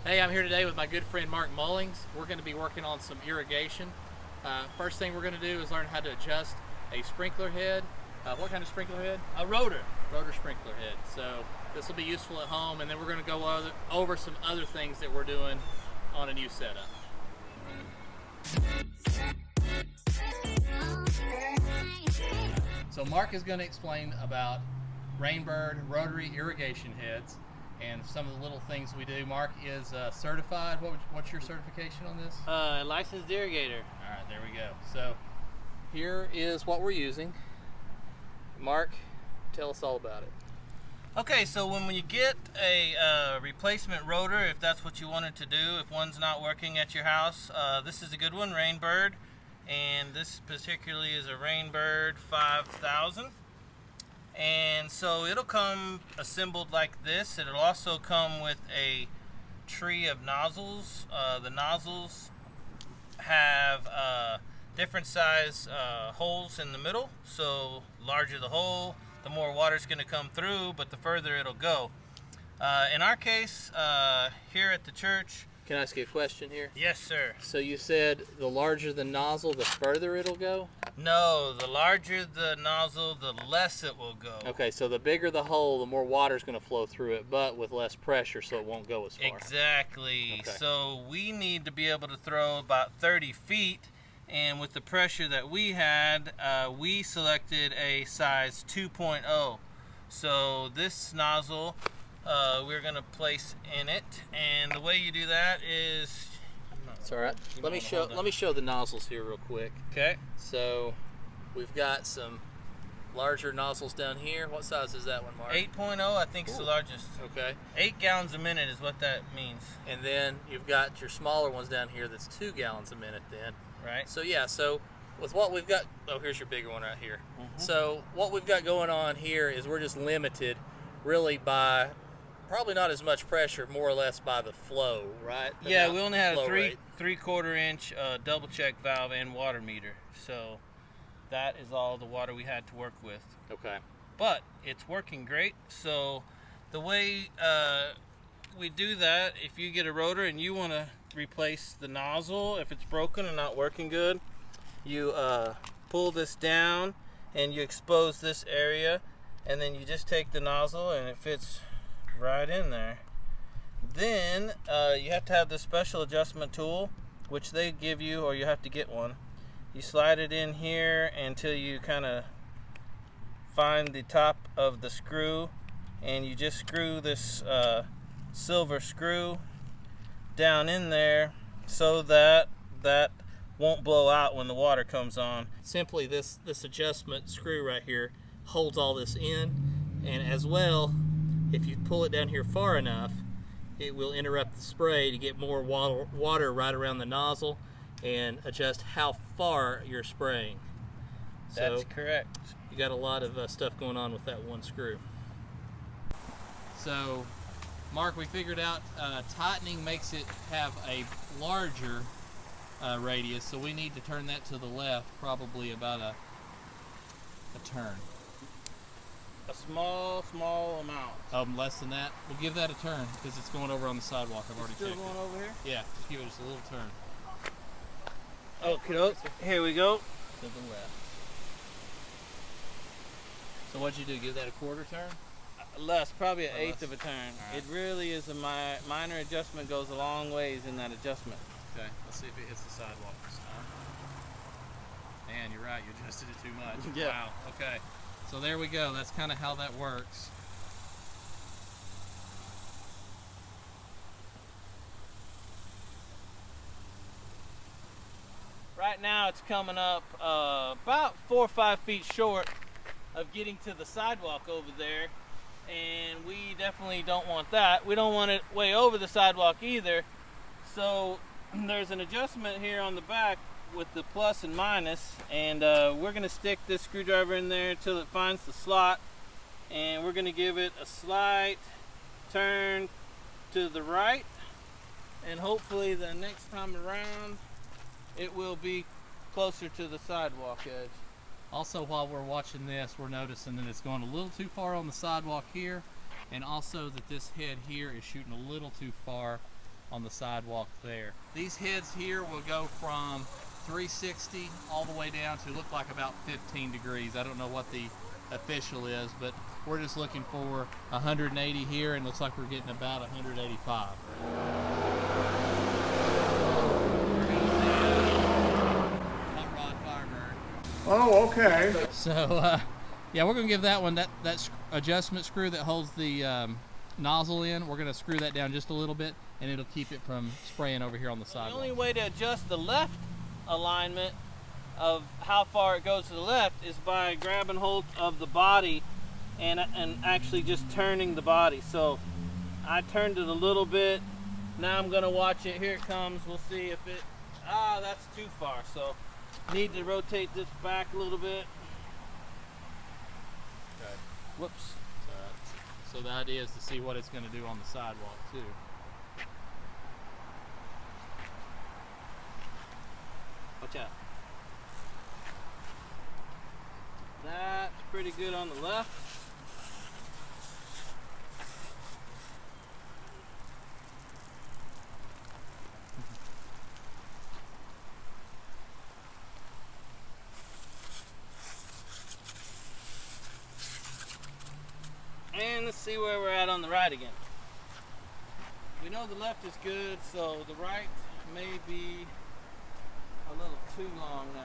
Hey, I'm here today with my good friend Mark Mullings. We're going to be working on some irrigation. First thing we're going to do is learn how to adjust a sprinkler head. What kind of sprinkler head? A rotor. Rotor sprinkler head. So this will be useful at home, and then we're going to go over some other things that we're doing on a new setup. So Mark is going to explain about Rainbird rotary irrigation heads and some of the little things we do. Mark is certified. What's your certification on this? Licensed irrigator. All right, there we go. So here is what we're using. Mark, tell us all about it. Okay, so when you get a replacement rotor, if that's what you wanted to do, if one's not working at your house, this is a good one, Rainbird. And this particularly is a Rainbird 5000. And so it'll come assembled like this. It'll also come with a tree of nozzles. The nozzles have different size holes in the middle. So larger the hole, the more water's going to come through, but the further it'll go. In our case, here at the church. Can I ask you a question here? Yes, sir. So you said the larger the nozzle, the further it'll go? No, the larger the nozzle, the less it will go. Okay, so the bigger the hole, the more water's going to flow through it, but with less pressure, so it won't go as far. Exactly. Okay. So we need to be able to throw about 30 feet, and with the pressure that we had, we selected a size 2.0. So this nozzle, we're going to place in it, and the way you do that is... It's all right. Let me show the nozzles here real quick. Okay. So we've got some larger nozzles down here. What size is that one, Mark? 8.0, I think is the largest. Okay. 8 gallons a minute is what that means. And then you've got your smaller ones down here that's 2 gallons a minute then. Right. So yeah, so with what we've got, oh, here's your bigger one right here. Mm-hmm. So what we've got going on here is we're just limited really by probably not as much pressure, more or less by the flow, right? Yeah, we only had a 3/4 inch double check valve and water meter. So that is all the water we had to work with. Okay. But it's working great. So the way we do that, if you get a rotor and you want to replace the nozzle, if it's broken and not working good, you pull this down and you expose this area, and then you just take the nozzle and it fits right in there. Then you have to have this special adjustment tool, which they give you, or you have to get one. You slide it in here until you kind of find the top of the screw, and you just screw this silver screw down in there so that that won't blow out when the water comes on. Simply this adjustment screw right here holds all this in, and as well, if you pull it down here far enough, it will interrupt the spray to get more water right around the nozzle and adjust how far you're spraying. That's correct. You got a lot of stuff going on with that one screw. So, Mark, we figured out tightening makes it have a larger radius, so we need to turn that to the left, probably about a turn. A small amount. Less than that. We'll give that a turn because it's going over on the sidewalk. I've already checked it. Still going over here? Yeah, just give it just a little turn. Okay, here we go. To the left. So what'd you do? Give that a quarter turn? Less, probably an eighth of a turn. Right. It really is a minor adjustment, goes a long ways in that adjustment. Okay, let's see if it hits the sidewalk this time. Man, you're right. You adjusted it too much. Yeah. Wow. Okay. So there we go. That's kind of how that works. Right now it's coming up about 4 or 5 feet short of getting to the sidewalk over there, and we definitely don't want that. We don't want it way over the sidewalk either. So there's an adjustment here on the back with the plus and minus, and we're going to stick this screwdriver in there until it finds the slot, and we're going to give it a slight turn to the right, and hopefully the next time around it will be closer to the sidewalk edge. Also, while we're watching this, we're noticing that it's going a little too far on the sidewalk here, and also that this head here is shooting a little too far on the sidewalk there. These heads here will go from 360 all the way down to look like about 15 degrees. I don't know what the official is, but we're just looking for 180 here, and looks like we're getting about 185. Hot rod fire burn. Oh, okay. So yeah, we're gonna give that one that adjustment screw that holds the nozzle in. We're gonna screw that down just a little bit, and it'll keep it from spraying over here on the sidewalk. The only way to adjust the left alignment of how far it goes to the left is by grabbing hold of the body and actually just turning the body. So I turned it a little bit. Now I'm gonna watch it. Here it comes. We'll see if it, that's too far. So need to rotate this back a little bit. Okay. Whoops. So the idea is to see what it's gonna do on the sidewalk too. Watch out. That's pretty good on the left. And let's see where we're at on the right again. We know the left is good, so the right may be a little too long now.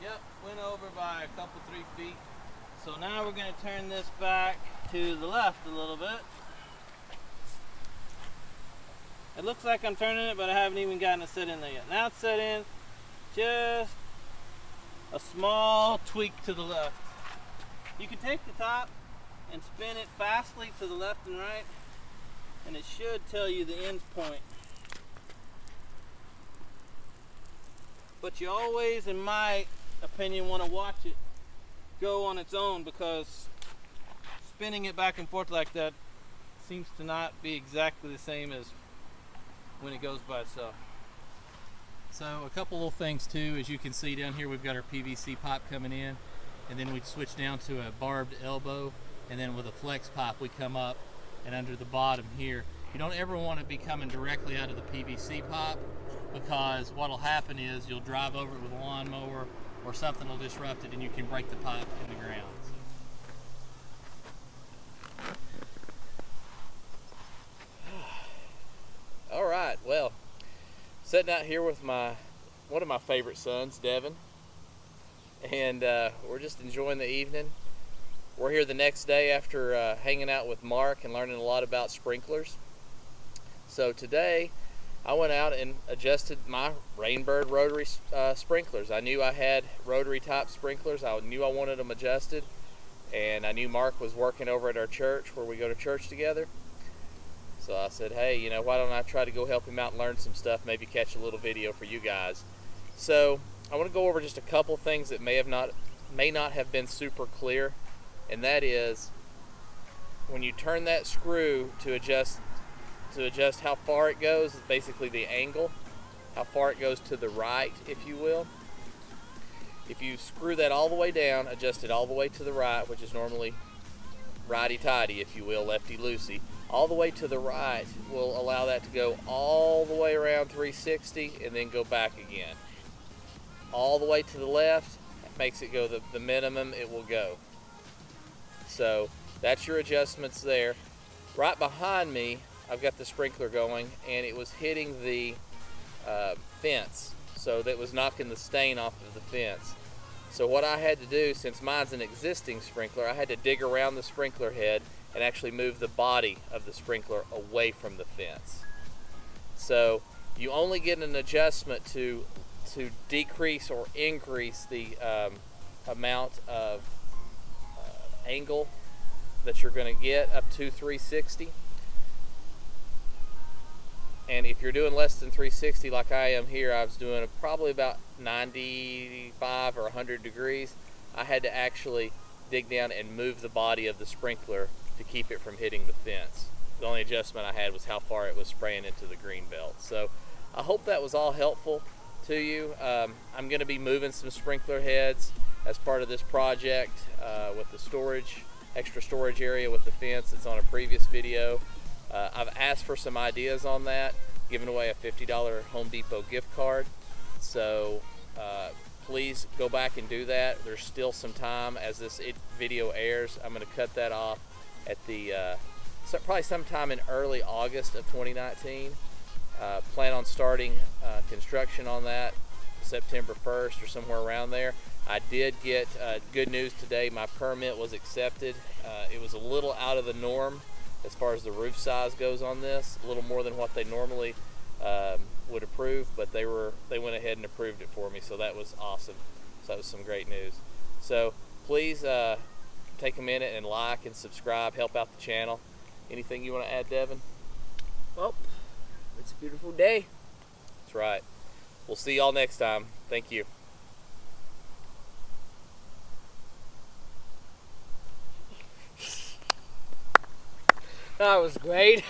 Yep, went over by a couple, 3 feet. So now we're going to turn this back to the left a little bit. It looks like I'm turning it, but I haven't even gotten it set in there yet. Now it's set in, just a small tweak to the left. You can take the top and spin it fastly to the left and right, and it should tell you the end point. But you always, in my opinion, want to watch it go on its own, because spinning it back and forth like that seems to not be exactly the same as when it goes by itself. So a couple little things too, as you can see down here, we've got our PVC pipe coming in, and then we switch down to a barbed elbow, and then with a flex pipe we come up and under the bottom here. You don't ever want to be coming directly out of the PVC pipe, because what'll happen is you'll drive over it with a lawnmower or something will disrupt it and you can break the pipe in the ground. All right, well, sitting out here with one of my favorite sons, Devin, and we're just enjoying the evening. We're here the next day after hanging out with Mark and learning a lot about sprinklers. So today I went out and adjusted my Rainbird rotary sprinklers. I knew I had rotary type sprinklers. I knew I wanted them adjusted, and I knew Mark was working over at our church where we go to church together. So I said, hey, you know, why don't I try to go help him out and learn some stuff, maybe catch a little video for you guys. So I want to go over just a couple things that may not have been super clear, and that is when you turn that screw to adjust how far it goes, basically the angle, how far it goes to the right, if you will. If you screw that all the way down, adjust it all the way to the right, which is normally righty-tighty, if you will, lefty-loosey, all the way to the right will allow that to go all the way around 360 and then go back again. All the way to the left makes it go the minimum it will go. So that's your adjustments there. Right behind me, I've got the sprinkler going, and it was hitting the fence, so that was knocking the stain off of the fence. So what I had to do, since mine's an existing sprinkler, I had to dig around the sprinkler head and actually move the body of the sprinkler away from the fence. So you only get an adjustment to decrease or increase the amount of angle that you're going to get up to 360. And if you're doing less than 360 like I am here, I was doing probably about 95 or 100 degrees. I had to actually dig down and move the body of the sprinkler to keep it from hitting the fence. The only adjustment I had was how far it was spraying into the green belt. So I hope that was all helpful to you. I'm going to be moving some sprinkler heads as part of this project with the storage, extra storage area with the fence that's on a previous video. I've asked for some ideas on that, giving away a $50 Home Depot gift card. So please go back and do that. There's still some time as this video airs. I'm going to cut that off at the probably sometime in early August of 2019. Plan on starting construction on that September 1st or somewhere around there. I did get good news today. My permit was accepted. It was a little out of the norm as far as the roof size goes on this, a little more than what they normally would approve, but they went ahead and approved it for me, so that was awesome. So that was some great news. So please take a minute and like and subscribe, help out the channel. Anything you want to add, Devin? Well, it's a beautiful day. That's right. We'll see y'all next time. Thank you. That was great.